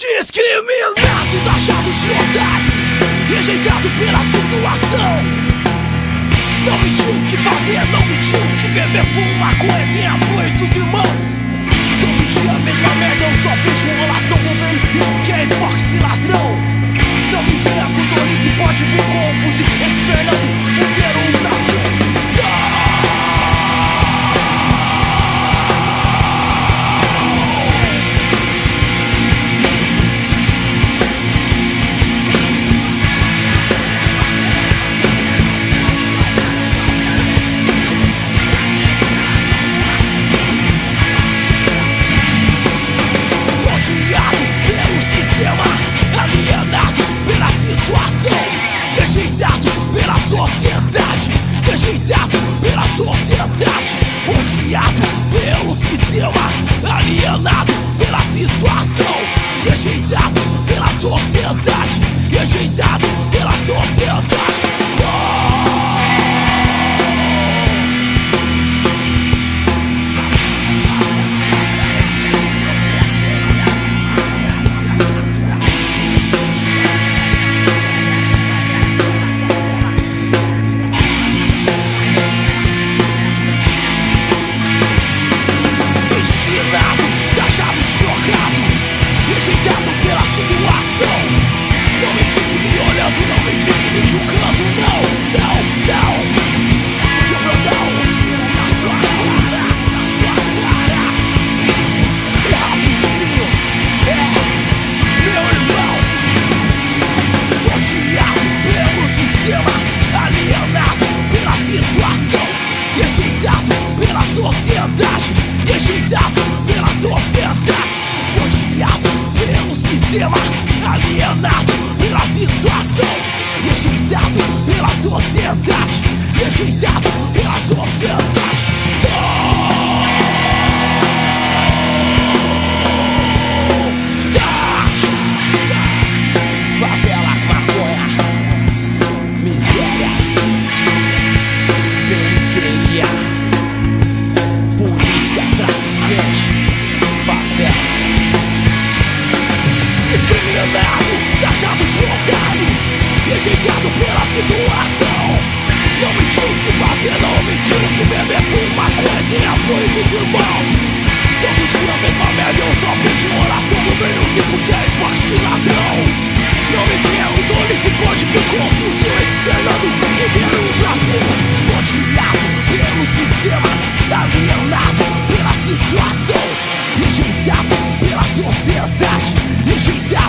Discriminado, taxado de otário, rejeitado pela situação. Não me tinha o que fazer, não me tinha o que beber, fumar, maconha, tem apoio dos irmãos. Todo dia a mesma merda, eu só vejo enrolação, governo e quem é hipócrita e ladrão. Não me venha com tolice, pode vir com um fuzil. Esse Fernando fuderam o Brasil. Alienado pela situação, rejeitado pela sociedade, rejeitado pela sociedade, odiado pelo sistema, alienado pela situação, rejeitado pela sociedade, rejeitado pela sociedade. Rejeitado pela sociedade, rejeitado pela sociedade, odiado pelo sistema, alienado pela situação, rejeitado pela sociedade, rejeitado pela sociedade. Favela, maconha, miséria, periferia, polícia, traficante, favela. Discriminado, taxado de otário, rejeitado pela situação. Não me tinha o que fazer, não me tinha o que beber, fumar, maconha, tem apoio dos irmãos. Todo dia a mesma merda, eu só vejo enrolação, governo rico que é hipócrita e ladrão. Não me venha com tolice, pode vir confusão, esse Fernando fuderam o Brasil. Odiado pelo sistema, alienado pela situação, rejeitado pela sociedade, rejeitado